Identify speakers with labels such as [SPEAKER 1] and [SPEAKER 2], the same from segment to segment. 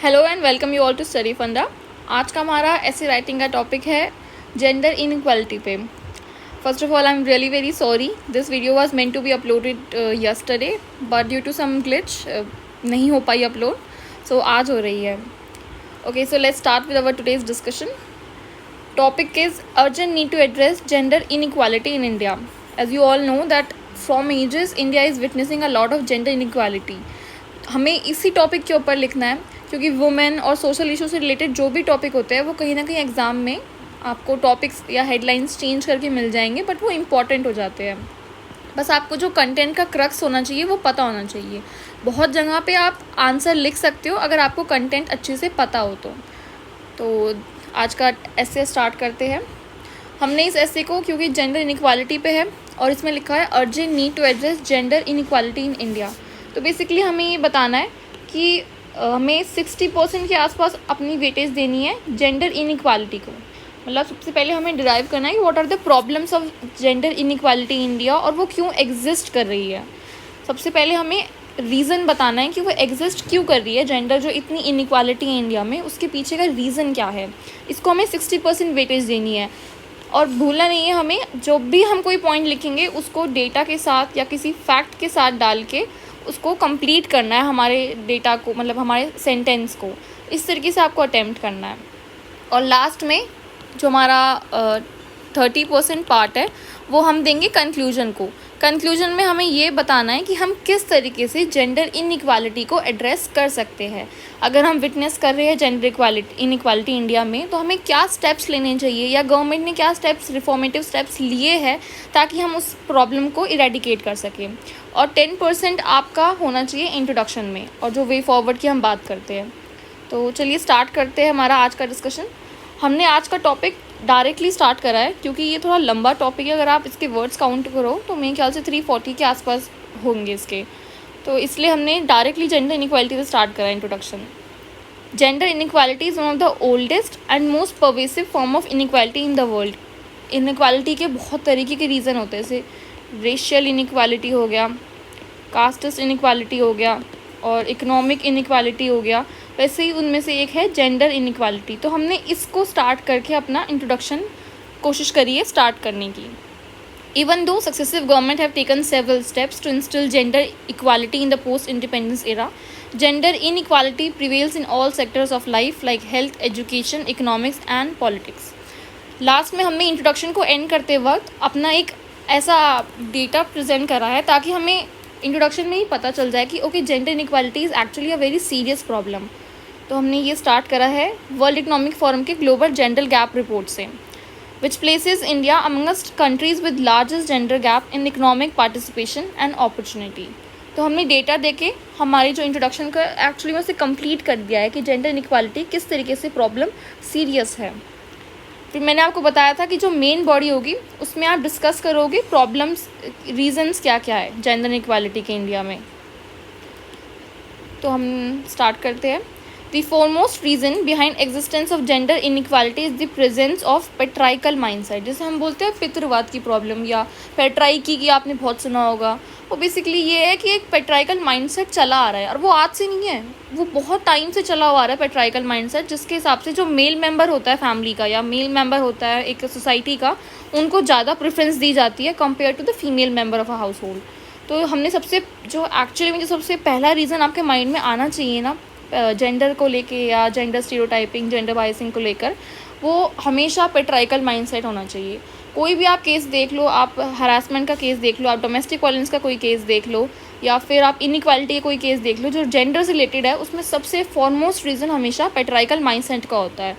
[SPEAKER 1] Hello and welcome you all to Study Funda. आज का हमारा ऐसे राइटिंग का टॉपिक है जेंडर इनइक्वालिटी पे। First of all I am really very sorry, this video was meant to be uploaded yesterday but due to some glitch नहीं हो पाई upload, so आज हो रही है। Okay, so let's start with our today's discussion. Topic is urgent need to address gender inequality in India. As you all know that from ages India is witnessing a lot of gender inequality. हमें इसी topic के ऊपर लिखना है क्योंकि women और social issue से related जो भी टॉपिक होते हैं वो कहीं ना कहीं एग्ज़ाम में आपको टॉपिक्स या हेडलाइंस चेंज करके मिल जाएंगे, बट वो इम्पॉर्टेंट हो जाते हैं. बस आपको जो कंटेंट का क्रक्स होना चाहिए वो पता होना चाहिए. बहुत जगह पे आप आंसर लिख सकते हो अगर आपको कंटेंट अच्छे से पता हो तो आज का एसे स्टार्ट करते हैं. हमने इस एसे को क्योंकि जेंडर इनइक्वालिटी पे है और इसमें लिखा है urgent need to address gender inequality in India. तो बेसिकली हमें ये बताना है कि हमें 60% के आसपास अपनी वेटेज देनी है जेंडर इनइक्वालिटी को. मतलब सबसे पहले हमें डिराइव करना है कि what are the problems of gender inequality in India और वो क्यों एग्जिस्ट कर रही है. सबसे पहले हमें रीज़न बताना है कि वो एग्जिस्ट क्यों कर रही है. जेंडर जो इतनी इनइक्वालिटी है इंडिया में उसके पीछे का रीज़न क्या है, इसको हमें 60% वेटेज देनी है. और भूलना नहीं है, हमें जो भी हम कोई पॉइंट लिखेंगे उसको डेटा के साथ या किसी फैक्ट के साथ डाल के उसको कंप्लीट करना है, हमारे डेटा को, मतलब हमारे सेंटेंस को. इस तरीके से आपको अटेम्प्ट करना है. और लास्ट में जो हमारा 30% पार्ट है वो हम देंगे कंक्लूजन को. कंक्लूजन में हमें ये बताना है कि हम किस तरीके से जेंडर इनइक्वालिटी को एड्रेस कर सकते हैं. अगर हम विटनेस कर रहे हैं जेंडर इनइक्वालिटी इंडिया में तो हमें क्या स्टेप्स लेने चाहिए या गवर्नमेंट ने क्या स्टेप्स, रिफॉर्मेटिव स्टेप्स लिए हैं ताकि हम उस प्रॉब्लम को इरेडिकेट कर सकें. और 10% आपका होना चाहिए इंट्रोडक्शन में, और जो वे फॉरवर्ड की हम बात करते हैं. तो चलिए स्टार्ट करते हैं हमारा आज का डिस्कशन. हमने आज का टॉपिक डायरेक्टली स्टार्ट करा है क्योंकि ये थोड़ा लंबा टॉपिक है. अगर आप इसके वर्ड्स काउंट करो तो मेरे ख्याल से 340 के आसपास होंगे इसके. तो इसलिए हमने डायरेक्टली जेंडर इनइक्वालिटी से स्टार्ट करा introduction. Gender inequality is one of the oldest and most pervasive form of inequality in the world. Inequality के बहुत तरीके के रीज़न होते हैं, जैसे रेशियल इनइक्वालिटी हो गया, कास्टिस्ट इनइक्वालिटी हो गया और इकोनॉमिक इनइक्वालिटी हो गया. वैसे ही उनमें से एक है जेंडर इनइक्वालिटी. तो हमने इसको स्टार्ट करके अपना इंट्रोडक्शन कोशिश करी है स्टार्ट करने की. Even though successive government have taken several steps to instill gender equality in the post-independence era, gender inequality prevails in all sectors of life like health, education, economics and politics. Last में हमने introduction को and करते वक्त अपना एक ऐसा data present करा है ताकि हमें इंट्रोडक्शन में ही पता चल जाए कि okay, gender inequality is actually a very serious problem. तो हमने ये स्टार्ट करा है वर्ल्ड इकोनॉमिक फोरम के ग्लोबल जेंडर गैप रिपोर्ट से, which places India amongst countries with largest gender gap in economic participation and opportunity. तो हमने data देके हमारी जो इंट्रोडक्शन का एक्चुअली में उसे कंप्लीट कर दिया है कि जेंडर इनइक्वालिटी किस तरीके से प्रॉब्लम सीरियस है. फिर मैंने आपको बताया था कि जो मेन बॉडी होगी उसमें आप डिस्कस करोगे प्रॉब्लम्स, रीजंस क्या क्या है जेंडर इनइक्वालिटी के इंडिया में. तो हम स्टार्ट करते हैं. The foremost reason behind existence of gender inequality is the presence of patriarchal mindset. जैसे हम बोलते हैं पितृवाद की प्रॉब्लम या पैट्राइकी की आपने बहुत सुना होगा. वो बेसिकली ये है कि एक पैट्राइकल माइंडसेट चला आ रहा है और वो आज से नहीं है, वो बहुत टाइम से चला हुआ आ रहा है पैट्राइकल माइंडसेट, जिसके हिसाब से जो मेल मेंबर होता है फैमिली का या मेल मेंबर होता है एक सोसाइटी का, उनको ज़्यादा प्रेफरेंस दी जाती है compare to the female member of a household. तो हमने सबसे जो एक्चुअली में जो सबसे पहला रीज़न आपके माइंड में आना चाहिए ना जेंडर को लेके या जेंडर स्टीरियोटाइपिंग, जेंडर बायसिंग को लेकर, वो हमेशा पैट्राइकल माइंडसेट होना चाहिए. कोई भी आप केस देख लो, आप हरासमेंट का केस देख लो, आप डोमेस्टिक वायलेंस का कोई केस देख लो या फिर आप इनइक्वालिटी का कोई केस देख लो जो जेंडर से रिलेटेड है, उसमें सबसे फॉरमोस्ट रीज़न हमेशा पैट्राइकल माइंडसेट का होता है.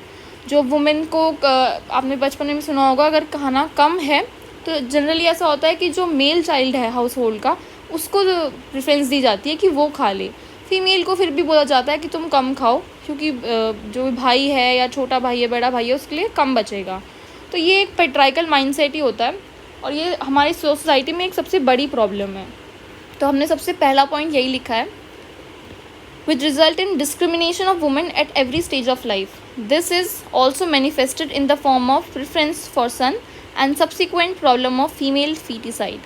[SPEAKER 1] जो वुमेन को आपने बचपन में सुना होगा, अगर खाना कम है तो जनरली ऐसा होता है कि जो मेल चाइल्ड है हाउस होल्ड का उसको प्रेफरेंस दी जाती है कि वो खा ले. फीमेल को फिर भी बोला जाता है कि तुम कम खाओ क्योंकि जो भाई है या छोटा भाई है, बड़ा भाई है, उसके लिए कम बचेगा. तो ये एक पैट्राइकल माइंडसेट ही होता है और ये हमारी सोसाइटी में एक सबसे बड़ी प्रॉब्लम है. तो हमने सबसे पहला पॉइंट यही लिखा है, which result in discrimination of women at every stage of life. This is also manifested in the form of preference for son and subsequent problem of female foeticide.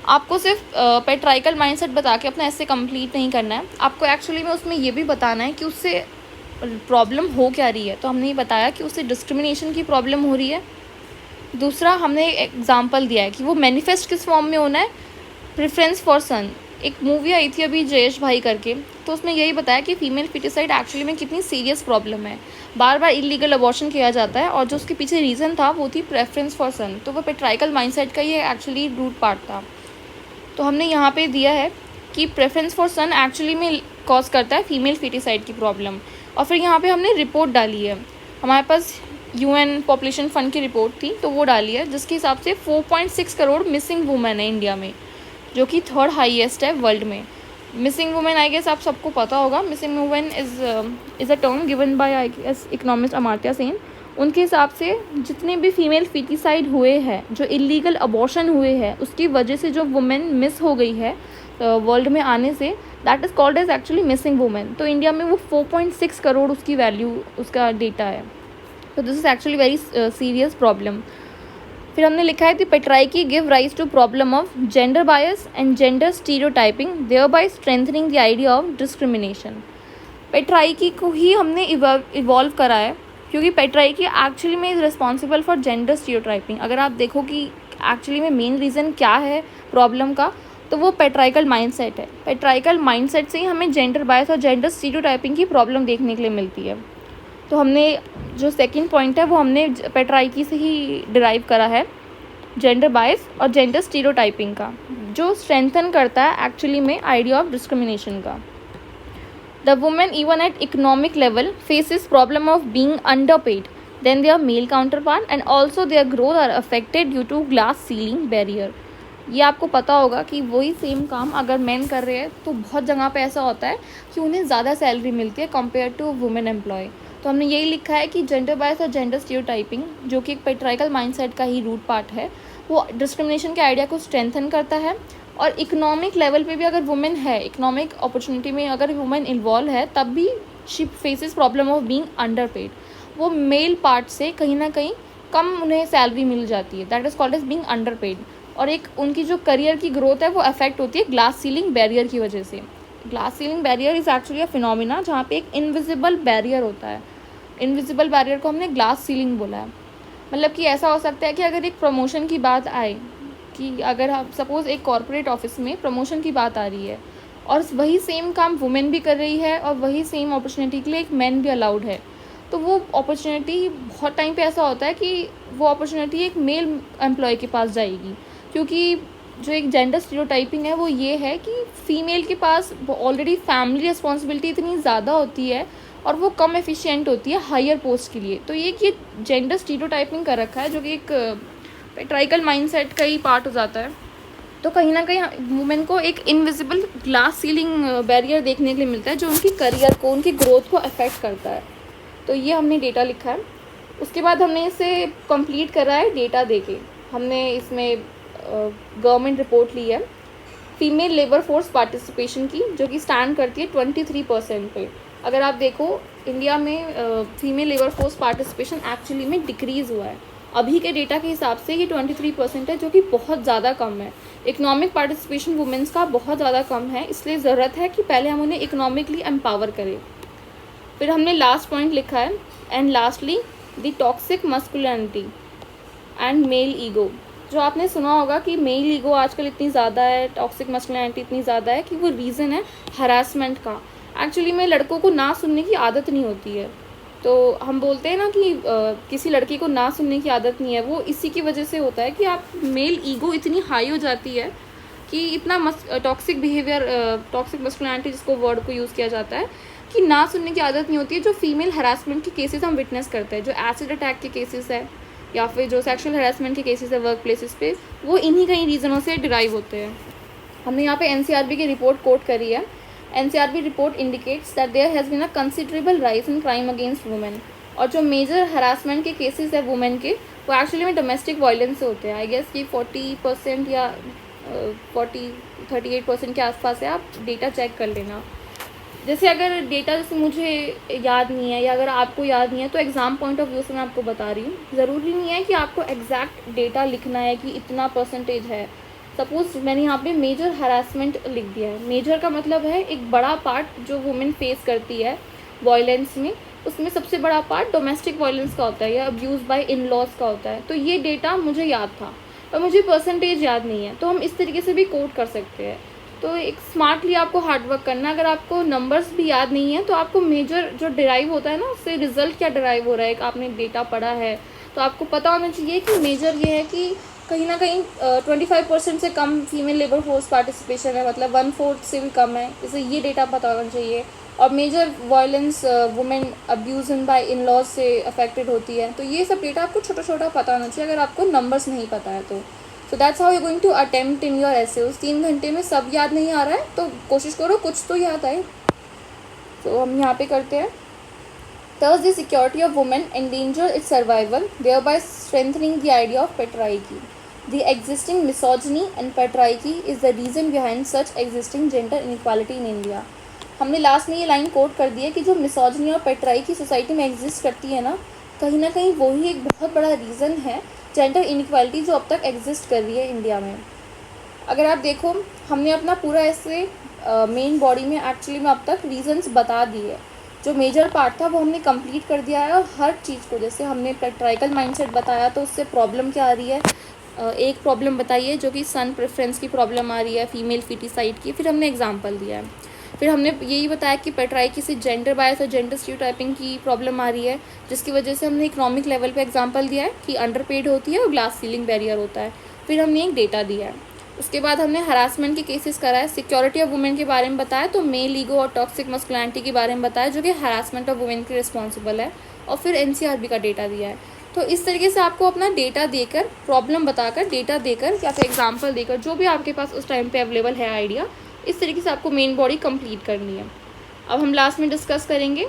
[SPEAKER 1] आपको सिर्फ पैट्राइकल माइंडसेट बता के अपना ऐसे कंप्लीट नहीं करना है, आपको एक्चुअली में उसमें ये भी बताना है कि उससे प्रॉब्लम हो क्या रही है, तो हमने ये बताया कि उसे डिस्क्रिमिनेशन की प्रॉब्लम हो रही है। दूसरा हमने एग्जांपल दिया है कि वो मैनिफेस्ट किस फॉर्म में होना है, प्रेफरेंस फॉर सन। एक मूवी आई थी अभी जयेश भाई करके, तो उसमें यही बताया कि फीमेल फिटिसाइड एक्चुअली में कितनी सीरियस प्रॉब्लम है। बार बार इलीगल अबॉर्शन किया जाता है और जो उसके पीछे रीज़न था वो थी प्रेफरेंस फॉर सन। तो वो पेट्राइकल माइंडसेट का ये एक्चुअली रूट पार्ट था। तो हमने यहाँ पे दिया है कि प्रेफरेंस फॉर सन एक्चुअली में कॉज करता है फीमेल फिटिसाइड की प्रॉब्लम। और फिर यहाँ पे हमने रिपोर्ट डाली है, हमारे पास यूएन पॉपुलेशन फंड की रिपोर्ट थी तो वो डाली है, जिसके हिसाब से 4.6 करोड़ मिसिंग वुमेन है इंडिया में, जो कि थर्ड हाईएस्ट है वर्ल्ड में। मिसिंग वुमेन आई गेस आप सबको पता होगा। Missing women is a term given by I guess economist Amartya Sen. उनके हिसाब से जितने भी फीमेल फिटिसाइड हुए हैं, जो इलीगल अबॉर्शन हुए हैं, उसकी वजह से जो वुमेन मिस हो गई है वर्ल्ड में आने से, that is called as actually missing women. तो इंडिया में वो 4.6 करोड़ उसकी वैल्यू, उसका डेटा है। तो this is actually very serious problem. फिर हमने लिखा है कि patriarchy give rise to problem of gender bias and gender stereotyping, thereby strengthening the idea of discrimination. Patriarchy को ही हमने इवॉल्व करा है, क्योंकि पेट्राइकी एक्चुअली में is responsible for gender stereotyping. अगर आप देखो कि एक्चुअली में मेन रीज़न क्या है प्रॉब्लम का, तो वो पेट्राइकल माइंडसेट है। पेट्राइकल माइंडसेट से ही हमें जेंडर बायस और जेंडर स्टीरियोटाइपिंग की प्रॉब्लम देखने के लिए मिलती है। तो हमने जो सेकंड पॉइंट है वो हमने पेट्राइकी से ही डिराइव करा है, जेंडर बायस और जेंडर स्टीरियोटाइपिंग का, जो स्ट्रेंथन करता है एक्चुअली में आइडिया ऑफ डिस्क्रिमिनेशन का। The women even at economic level faces problem of being underpaid then their male counterpart and also their growth are affected due to glass ceiling barrier. ये आपको पता होगा कि वही same काम अगर main कर रहे हैं तो बहुत जगह पे ऐसा होता है कि उन्हें ज़्यादा सैलरी मिलती है कंपेयर टू वुमेन एम्प्लॉय। तो हमने यही लिखा है कि जेंडर बायस और जेंडर स्टीरियोटाइपिंग, जो कि एक पेट्राइकल माइंडसेट का ही रूट पार्ट है, वो डिस्क्रिमिनेशन के आइडिया को स्ट्रेंथन करता है। और इकोनॉमिक लेवल पे भी अगर वुमेन है, इकोनॉमिक अपॉर्चुनिटी में अगर वुमेन इन्वॉल्व है, तब भी she faces problem of being underpaid. वो मेल पार्ट से कहीं ना कहीं कम उन्हें सैलरी मिल जाती है, that is called as being underpaid. और एक उनकी जो करियर की ग्रोथ है वो अफेक्ट होती है ग्लास सीलिंग बैरियर की वजह से। Glass ceiling barrier is actually a phenomena जहाँ पे एक इनविजिबल बैरियर होता है। इनविजिबल बैरियर को हमने ग्लास सीलिंग बोला है। मतलब कि ऐसा हो सकता है कि अगर एक प्रमोशन की बात आए, कि अगर आप सपोज़ एक कॉर्पोरेट ऑफिस में प्रमोशन की बात आ रही है और वही सेम काम वुमेन भी कर रही है और वही सेम अपॉर्चुनिटी के लिए एक मैन भी अलाउड है, तो वो अपॉर्चुनिटी बहुत टाइम पे ऐसा होता है कि वो अपॉर्चुनिटी एक मेल एम्प्लॉय के पास जाएगी, क्योंकि जो एक जेंडर स्टीरियोटाइपिंग है वो ये है कि फ़ीमेल के पास ऑलरेडी फैमिली रिस्पॉन्सिबिलिटी इतनी ज़्यादा होती है और वो कम एफिशिएंट होती है हायर पोस्ट के लिए। तो ये जेंडर स्टीरियोटाइपिंग कर रखा है, जो कि एक पेट्राइकल माइंडसेट का ही पार्ट हो जाता है। तो कहीं ना कहीं वुमेन को एक इनविजिबल ग्लास सीलिंग बैरियर देखने के लिए मिलता है, जो उनकी करियर को, उनकी ग्रोथ को अफेक्ट करता है। तो ये हमने डेटा लिखा है। उसके बाद हमने इसे कंप्लीट करा है डेटा देके। हमने इसमें गवर्नमेंट रिपोर्ट ली है फीमेल लेबर फोर्स पार्टिसिपेशन की, जो कि स्टैंड करती है 23% पे। अगर आप देखो इंडिया में female labour force participation actually में डिक्रीज़ हुआ है। अभी के डेटा के हिसाब से ये 23% है, जो कि बहुत ज़्यादा कम है। इकोनॉमिक पार्टिसिपेशन वुमेन्स का बहुत ज़्यादा कम है, इसलिए ज़रूरत है कि पहले हम उन्हें इकोनॉमिकली एम्पावर करें। फिर हमने लास्ट पॉइंट लिखा है, and lastly the toxic masculinity and male ego. जो आपने सुना होगा कि मेल ईगो आजकल इतनी ज़्यादा है, टॉक्सिक मस्कुलिनिटी इतनी ज़्यादा है कि वो रीज़न है हरासमेंट का। एक्चुअली में लड़कों को ना सुनने की आदत नहीं होती है। तो हम बोलते हैं ना कि किसी लड़की को ना सुनने की आदत नहीं है, वो इसी की वजह से होता है कि आप मेल ईगो इतनी हाई हो जाती है कि इतना टॉक्सिक बिहेवियर, टॉक्सिक मस्कुलिनिटी जिसको वर्ड को यूज़ किया जाता है, कि ना सुनने की आदत नहीं होती है। जो फीमेल हरासमेंट के केसेस हम विटनेस करते हैं, जो एसिड अटैक के केसेस है या फिर जो सेक्सुअल हरासमेंट के केसेस है वर्क प्लेसेस पे, वो इन्हीं कई रीज़नों से डिराइव होते हैं। हमने यहाँ पे एनसीआरबी की रिपोर्ट कोट करी है। NCRB report indicates that there has been a considerable rise in crime against women. और जो मेजर हरासमेंट के केसेस है वुमेन के, वो एक्चुअली में डोमेस्टिक वायलेंस से होते हैं। आई गेस कि 40% या 38% के आसपास है। आप डेटा चेक कर लेना। जैसे अगर डेटा जैसे मुझे याद नहीं है या अगर आपको याद नहीं है, तो एग्ज़ाम पॉइंट ऑफ व्यू से मैं आपको बता रही हूँ। ज़रूरी नहीं है कि आपको एग्जैक्ट डेटा लिखना है कि इतना परसेंटेज है। सपोज़ मैंने यहाँ पे मेजर हरासमेंट लिख दिया है। मेजर का मतलब है एक बड़ा पार्ट जो वुमेन फेस करती है, वायलेंस में, उसमें सबसे बड़ा पार्ट डोमेस्टिक वायलेंस का होता है या अब्यूज़ बाय इन लॉज का होता है। तो ये डेटा मुझे याद था और मुझे परसेंटेज याद नहीं है, तो हम इस तरीके से भी कोट कर सकते हैं। तो एक स्मार्टली आपको हार्डवर्क करना है। अगर आपको नंबर्स भी याद नहीं है तो आपको मेजर जो डिराइव होता है ना, उससे रिजल्ट क्या डिराइव हो रहा है, एक आपने डेटा पढ़ा है तो आपको पता होना चाहिए कि मेजर ये है कि कहीं ना कहीं 25% से कम फीमेल लेबर फोर्स पार्टिसिपेशन है, मतलब 1/4 से भी कम है, इसे ये डेटा पता होना चाहिए। और major violence women abuse in by in laws से अफेक्टेड होती है। तो ये सब डेटा आपको छोटा छोटा पता होना चाहिए अगर आपको नंबर्स नहीं पता है तो। So that's how you going to attempt in your essay. उस 3 घंटे में सब याद नहीं आ रहा है तो कोशिश करो कुछ तो याद आए। तो हम यहाँ पे करते हैं, thus the security of women endanger its survival, thereby strengthening the idea of patriarchy. The existing misogyny and patriarchy is the reason behind such existing gender inequality in India. हमने लास्ट में ये लाइन कोट कर दी है कि जो misogyny और पेट्राइकी society में exist करती है ना कहीं वही एक बहुत बड़ा रीज़न है जेंडर इनइक्वालिटी जो अब तक एग्जिस्ट कर रही है इंडिया में। अगर आप देखो, हमने अपना पूरा ऐसे मेन बॉडी में एक्चुअली में अब तक रीजंस बता दिए। जो मेजर पार्ट था वो हमने कंप्लीट कर दिया है और हर चीज़ को, जैसे हमने पेट्राइकल माइंडसेट बताया तो उससे प्रॉब्लम क्या आ रही है, एक प्रॉब्लम बताई है जो कि सन प्रेफरेंस की प्रॉब्लम आ रही है, फीमेल फिटिसाइड की, फिर हमने एग्जांपल दिया है। फिर हमने यही बताया कि पेट्राइकी से जेंडर बायस और जेंडर स्टीरियोटाइपिंग की प्रॉब्लम आ रही है, जिसकी वजह से हमने इकोनॉमिक लेवल पे एग्जांपल दिया है कि अंडरपेड होती है और ग्लास सीलिंग बैरियर होता है। फिर हमने एक डेटा दिया है। उसके बाद हमने हरासमेंट के केसेस कराए, सिक्योरिटी ऑफ वुमेन के बारे में बताया, तो मेल ईगो और टॉक्सिक मस्कुलिनिटी के बारे में बताया जो कि हरासमेंट ऑफ वुमेन के रिस्पॉन्सिबल है, और फिर एनसीआरबी का डेटा दिया है। तो इस तरीके से आपको अपना डेटा देकर, प्रॉब्लम बताकर, डेटा देकर या फिर एग्जाम्पल देकर, जो भी आपके पास उस टाइम पे अवेलेबल है आइडिया, इस तरीके से आपको मेन बॉडी कंप्लीट करनी है। अब हम लास्ट में डिस्कस करेंगे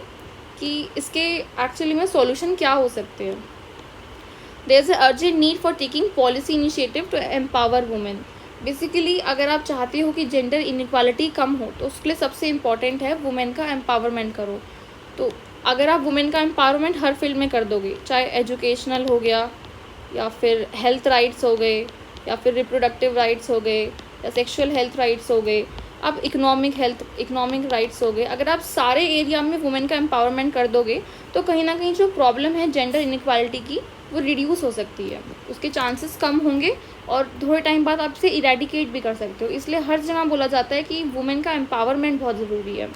[SPEAKER 1] कि इसके एक्चुअली में सॉल्यूशन क्या हो सकते हैं। There is a urgent need for taking policy initiative to empower women. Basically अगर आप चाहते हो कि जेंडर इनइक्वालिटी कम हो तो उसके लिए सबसे इम्पॉर्टेंट है वुमेन का एम्पावरमेंट करो। तो अगर आप वुमेन का एम्पावरमेंट हर फील्ड में कर दोगे, चाहे एजुकेशनल हो गया या फिर हेल्थ राइट्स हो गए या फिर रिप्रोडक्टिव राइट्स हो गए या सेक्सुअल हेल्थ राइट्स हो गए, अब इकोनॉमिक राइट्स हो गए, अगर आप सारे एरिया में वुमेन का एम्पावरमेंट कर दोगे तो कहीं ना कहीं जो प्रॉब्लम है जेंडर इनइक्वालिटी की वो रिड्यूस हो सकती है, उसके चांसेस कम होंगे और थोड़े टाइम बाद आप इसे इरेडिकेट भी कर सकते हो। इसलिए हर जगह बोला जाता है कि वुमेन का एम्पावरमेंट बहुत ज़रूरी है।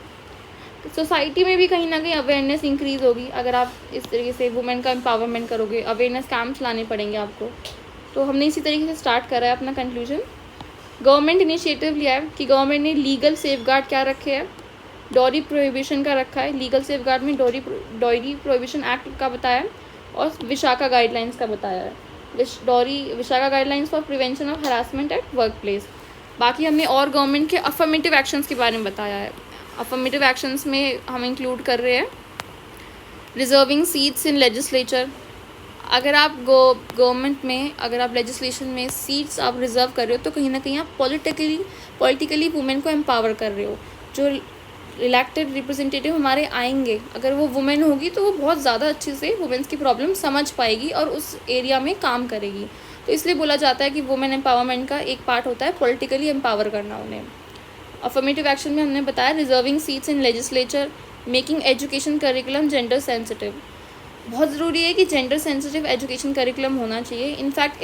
[SPEAKER 1] सोसाइटी में भी कहीं ना कहीं अवेयरनेस इंक्रीज़ होगी अगर आप इस तरीके से वुमेन का एम्पावरमेंट करोगे, अवेयरनेस कैंप्स लाने पड़ेंगे आपको। तो हमने इसी तरीके से स्टार्ट करा है अपना कंक्लूजन। गवर्नमेंट इनिशिएटिव लिया है कि गवर्नमेंट ने लीगल सेफगार्ड क्या रखे हैं, डॉरी प्रोहिबिशन का रखा है, लीगल सेफगार्ड में डॉरी प्रोहिबिशन एक्ट का बताया और विशाखा गाइडलाइंस का बताया है, Vishakha guidelines for prevention of harassment at work place. बाकी हमने और गवर्नमेंट के अफर्मेटिव एक्शंस के बारे में बताया है। अफर्मेटिव एक्शंस में हम इंक्लूड कर रहे हैं रिजर्विंग सीट्स इन लेजिस्लेचर। अगर आप गवर्नमेंट में, अगर आप लेजिस्लेशन में सीट्स आप रिजर्व कर रहे हो तो कहीं ना कहीं आप पॉलिटिकली वुमेन को एम्पावर कर रहे हो। जो इलेक्टेड रिप्रेजेंटेटिव हमारे आएंगे, अगर वो वुमेन होगी तो वो बहुत ज़्यादा अच्छे से वुमेन्स की प्रॉब्लम समझ पाएगी और उस एरिया में काम करेगी। तो इसलिए बोला जाता है कि वुमेन एम्पावरमेंट का एक पार्ट होता है पॉलिटिकली एम्पावर करना उन्हें। अफर्मेटिव एक्शन में हमने बताया reserving seats in legislature, making education curriculum gender sensitive. बहुत ज़रूरी है कि जेंडर सेंसिटिव एजुकेशन करिकुलम होना चाहिए। इनफैक्ट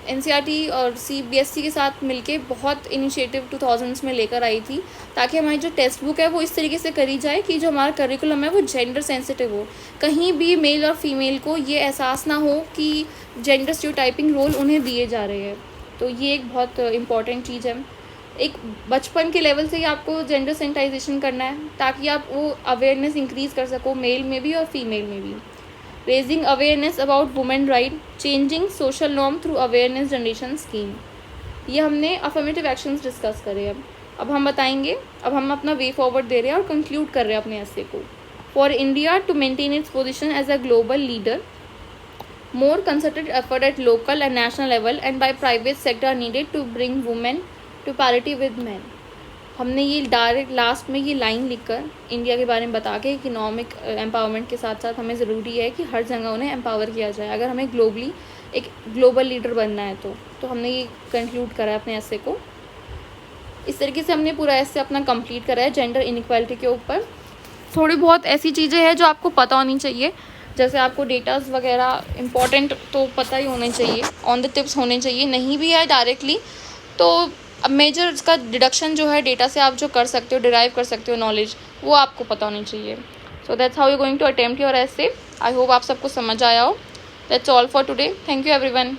[SPEAKER 1] एनसीईआरटी और सीबीएसई के साथ मिलके बहुत इनिशिएटिव 2000s में लेकर आई थी ताकि हमारी जो टेक्स्ट बुक है वो इस तरीके से करी जाए कि जो हमारा करिकुलम है वो जेंडर सेंसिटिव हो, कहीं भी मेल और फीमेल को ये एहसास ना हो कि जेंडर स्टीरियोटाइपिंग रोल उन्हें दिए जा रहे हैं। तो ये एक बहुत इम्पॉर्टेंट चीज़ है। एक बचपन के लेवल से ही आपको जेंडर सेंसिटाइजेशन करना है ताकि आप वो अवेयरनेस इंक्रीज़ कर सको मेल में भी और फीमेल में भी। Raising awareness about women right, changing social norm through awareness generation scheme. ये हमने अफर्मेटिव एक्शंस डिस्कस करे। अब हम बताएंगे, अब हम अपना वे फॉरवर्ड दे रहे हैं और कंक्लूड कर रहे हैं अपने ऐसे को। For India to maintain its position as a global leader, more concerted effort at local and national level and by private sector are needed to bring women to parity with men। हमने ये direct last में ये line लिखकर India के बारे में बता के इकोनॉमिक एम्पावरमेंट के साथ साथ हमें ज़रूरी है कि हर जगह उन्हें एम्पावर किया जाए अगर हमें ग्लोबली एक ग्लोबल लीडर बनना है। तो हमने ये कंक्लूड करा है अपने ऐसे को। इस तरीके से हमने पूरा ऐसे अपना कंप्लीट करा है जेंडर इनइक्वालिटी के ऊपर। थोड़ी बहुत ऐसी चीज़ें हैं जो आपको पता होनी चाहिए, जैसे आपको डेटास वगैरह इंपॉर्टेंट तो पता ही होने चाहिए, ऑन द टिप्स होने चाहिए। नहीं भी है डायरेक्टली तो अब मेजर इसका डिडक्शन जो है डेटा से आप जो कर सकते हो, डिराइव कर सकते हो नॉलेज, वो आपको पता होनी चाहिए। So that's how you going to attempt your essay. I hope आप सबको समझ आया हो। That's all for today. Thank you everyone.